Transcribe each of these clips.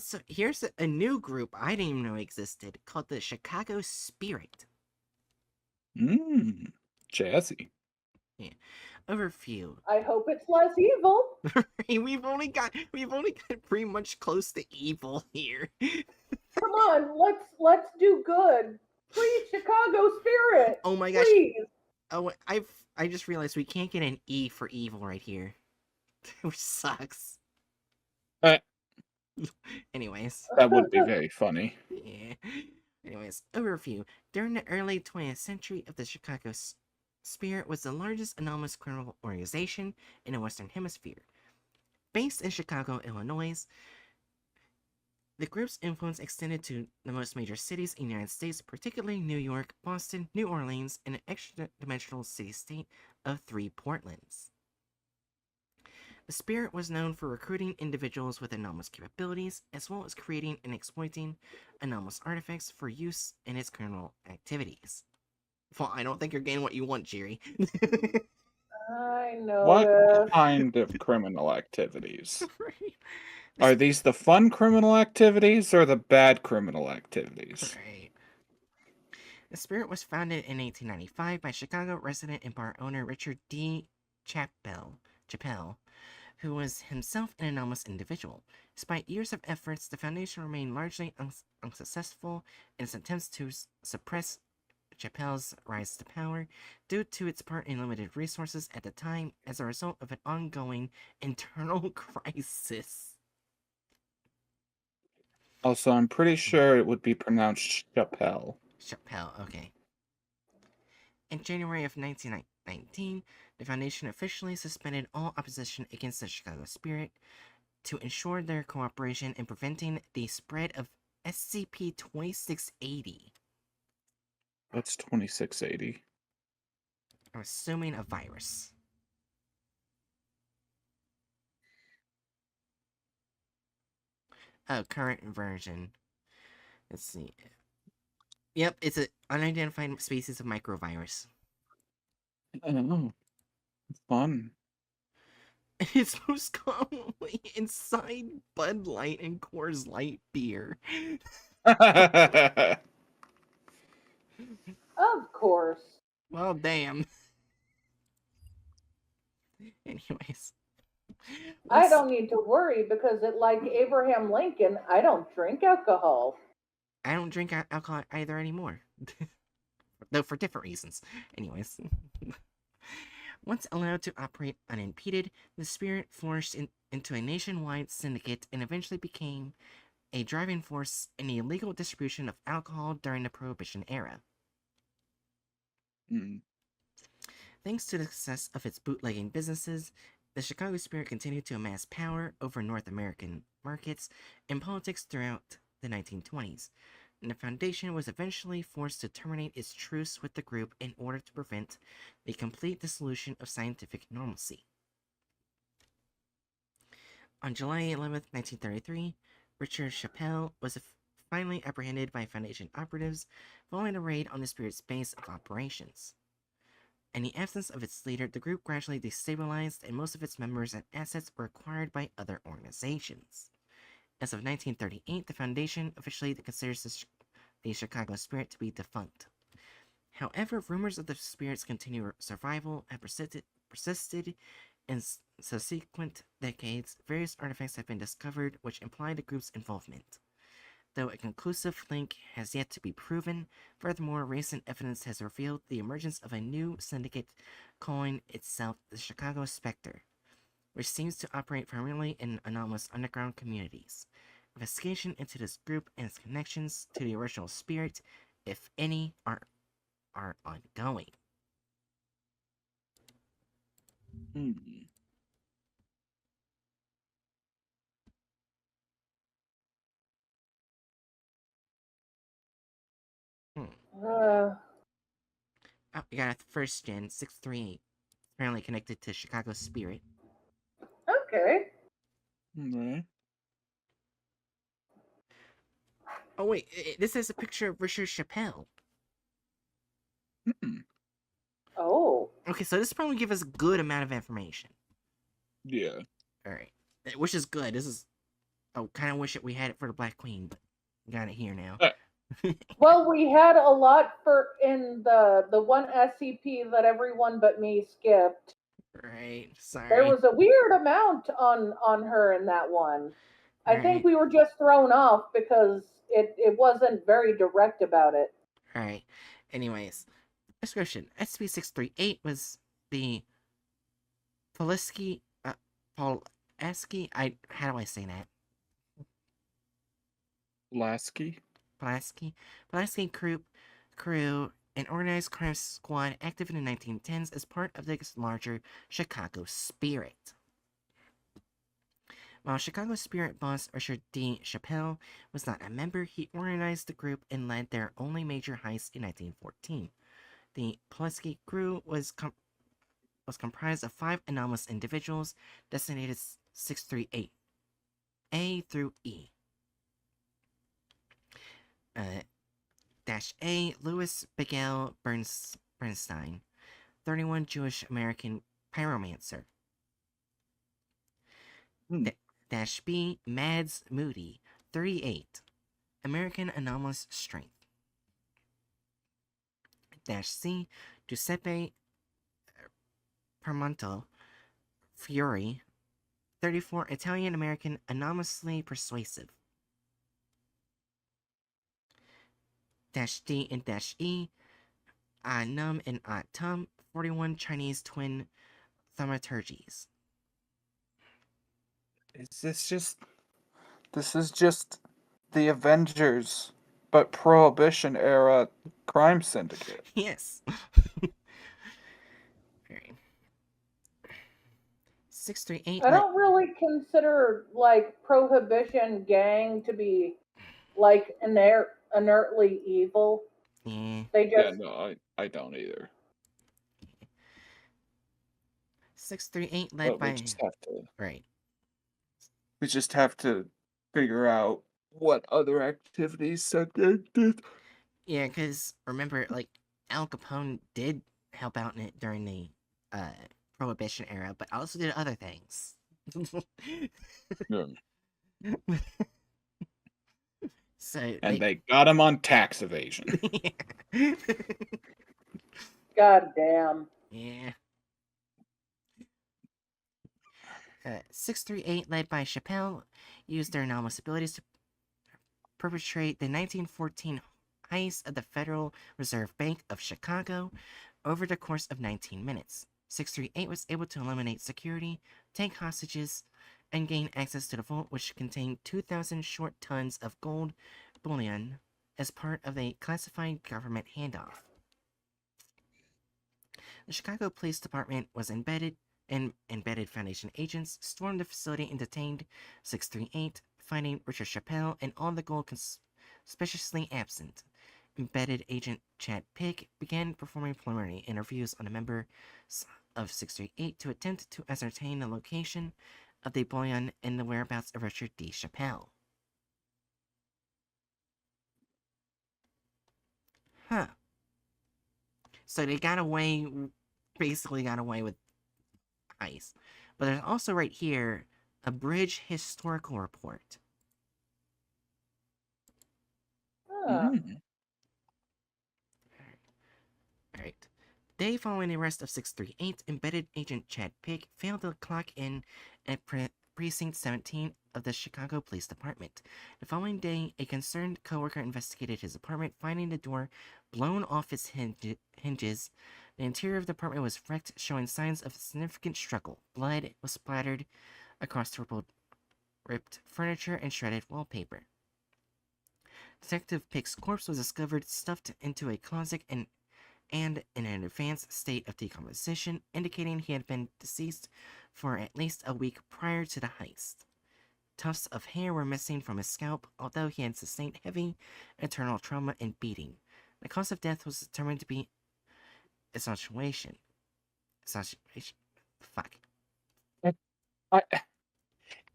So here's a new group I didn't even know existed called the Chicago Spirit. Jazzy. Yeah. Overview. I hope it's less evil. We've only got pretty much close to evil here. Come on, let's do good. Please, Chicago Spirit. Oh my gosh. Please. Oh, I just realized we can't get an E for evil right here, which sucks. Anyways, that would be very funny. Yeah. Anyways, overview. During the early 20th century, the Chicago Spirit was the largest anomalous criminal organization in the Western Hemisphere. Based in Chicago, Illinois, the group's influence extended to the most major cities in the United States, particularly New York, Boston, New Orleans, and an extra-dimensional city-state of 3 Portlands. The Spirit was known for recruiting individuals with anomalous capabilities, as well as creating and exploiting anomalous artifacts for use in its criminal activities. Well, I don't think you're getting what you want, Jerry. I know. What kind of criminal activities? Right. Are these the fun criminal activities or the bad criminal activities? Right. The Spirit was founded in 1895 by Chicago resident and bar owner Richard D. Chappell, who was himself an anomalous individual. Despite years of efforts, the Foundation remained largely unsuccessful in its attempts to suppress Chappell's rise to power due to its part in limited resources at the time as a result of an ongoing internal crisis. Also, I'm pretty sure it would be pronounced Chappelle. Chappell, okay. In January of 1919, the Foundation officially suspended all opposition against the Chicago Spirit to ensure their cooperation in preventing the spread of SCP-2680. What's 2680? I'm assuming a virus. Oh, current version. Let's see. Yep, it's an unidentified species of microvirus. I don't know. It's fun. It's most commonly inside Bud Light and Coors Light beer. Of course. Well, damn. Anyways. I don't need to worry because, like Abraham Lincoln, I don't drink alcohol. I don't drink alcohol either anymore. Though for different reasons. Anyways. Once allowed to operate unimpeded, the Spirit flourished into a nationwide syndicate and eventually became a driving force in the illegal distribution of alcohol during the Prohibition era. Thanks to the success of its bootlegging businesses, the Chicago Spirit continued to amass power over North American markets and politics throughout the 1920s, and the Foundation was eventually forced to terminate its truce with the group in order to prevent the complete dissolution of scientific normalcy. On July 11, 1933, Richard Chappell was finally apprehended by Foundation operatives following a raid on the Spirit's base of operations. In the absence of its leader, the group gradually destabilized, and most of its members and assets were acquired by other organizations. As of 1938, the Foundation officially considers the Chicago Spirit to be defunct. However, rumors of the Spirit's continued survival have persisted in subsequent decades. Various artifacts have been discovered which imply the group's involvement. Though a conclusive link has yet to be proven, furthermore, recent evidence has revealed the emergence of a new syndicate calling itself the Chicago Spectre, which seems to operate primarily in anomalous underground communities. Investigation into this group and its connections to the original Spirit, if any, are ongoing. Oh, you got a first gen 638, apparently connected to Chicago Spirit. Okay. Right. Oh wait, this is a picture of Richard Chappell. Oh. Okay, so this probably give us a good amount of information. Yeah. Alright. Which is good. This is Oh, kind of wish that we had it for the Black Queen, but got it here now. Well, we had a lot in the one SCP that everyone but me skipped. Right. There Sorry. was a weird amount on her in that one. I think Right. we were just thrown off because it wasn't very direct about it. Right. Anyways, description: SCP-638 was the Pulaski. Pulaski. How do I say that? Lasky? Pulaski crew, an organized crime squad active in the 1910s as part of the larger Chicago Spirit. While Chicago Spirit boss Richard D. Chappell was not a member, he organized the group and led their only major heist in 1914. The Pulaski crew was comprised of 5 anomalous individuals designated 638 A through E. A. Louis Bagel Bernstein, 31 Jewish American pyromancer. B. Mads Moody, 38, American anomalous strength. C. Giuseppe Permonto, Fiori, 34, Italian American anomalously persuasive. D and E. Num and Ahtum, 41, Chinese twin thaumaturgies. This is just the Avengers, but Prohibition era crime syndicate. Yes. Very. 638. I don't really consider like Prohibition gang to be like inertly evil. Yeah. They Yeah, just no, I don't either. 638 led But by. Right. We just have to figure out what other activities subject did. Yeah, because remember, like, Al Capone did help out in it during the Prohibition era, but also did other things. Yeah. So And they got him on tax evasion. Yeah. God damn. Yeah. 638, led by Chappelle, used their anomalous abilities to perpetrate the 1914 heist of the Federal Reserve Bank of Chicago over the course of 19 minutes. 638 was able to eliminate security, take hostages, and gain access to the vault, which contained 2,000 short tons of gold bullion as part of a classified government handoff. The Chicago Police Department was embedded, and embedded Foundation agents stormed the facility and detained 638, finding Richard Chappelle and all the gold conspicuously absent. Embedded agent Chad Pick began performing preliminary interviews on the members of 638 to attempt to ascertain the location of the bullion and the whereabouts of Richard D. Chappelle. Huh. So they basically got away with ice. But there's also right here a bridge historical report. Mm. Alright. Day following the arrest of 638, embedded agent Chad Pick failed to clock in at Precinct 17 of the Chicago Police Department. The following day, a concerned coworker investigated his apartment, finding the door blown off its hinges. The interior of the apartment was wrecked, showing signs of significant struggle. Blood was splattered across the ripped furniture and shredded wallpaper. Detective Pick's corpse was discovered stuffed into a closet and in an advanced state of decomposition, indicating he had been deceased for at least a week prior to the heist. Tufts of hair were missing from his scalp, although he had sustained heavy internal trauma and beating. The cause of death was determined to be exsanguination. Fuck.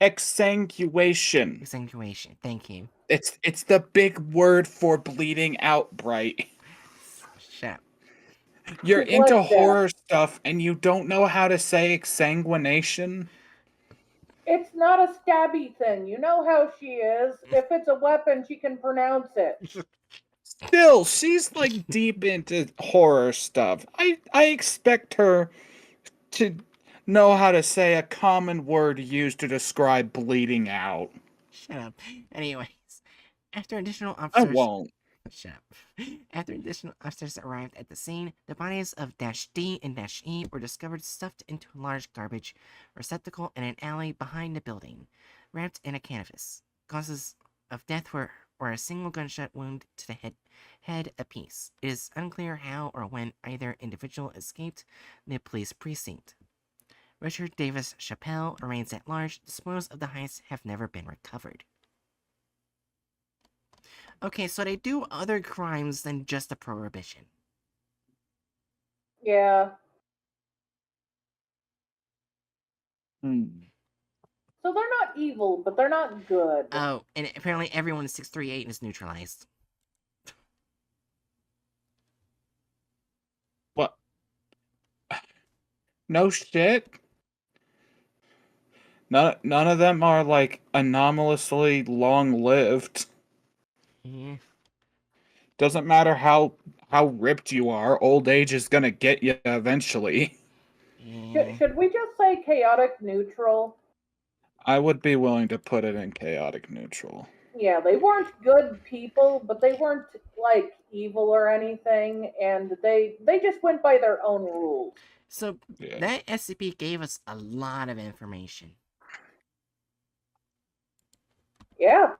Exsanguination. Exsanguination. Thank you. It's the big word for bleeding out, Bright. Shut up. You're Blood into death. horror stuff and you don't know how to say exsanguination? It's not a stabby thing. You know how she is. If it's a weapon, she can pronounce it. Still, she's like deep into horror stuff. I expect her to know how to say a common word used to describe bleeding out. Shut up. Anyways, after additional I officers... won't. Shut up. After additional officers arrived at the scene, the bodies of -D and -E were discovered stuffed into a large garbage receptacle in an alley behind the building, wrapped in a canvas. Causes of death were a single gunshot wound to the head apiece. It is unclear how or when either individual escaped the police precinct. Richard Davis Chappell remains at large. The spoils of the heist have never been recovered. Okay, so they do other crimes than just the prohibition. Yeah. Hmm. So they're not evil, but they're not good. Oh, and apparently everyone is 638 and is neutralized. What? No shit? None of them are like anomalously long-lived. Yeah. Doesn't matter how ripped you are, old age is gonna get you eventually. Yeah. Should we just say chaotic neutral? I would be willing to put it in chaotic neutral. Yeah, they weren't good people, but they weren't like evil or anything, and they just went by their own rules. So Yeah. that SCP gave us a lot of information. Yeah.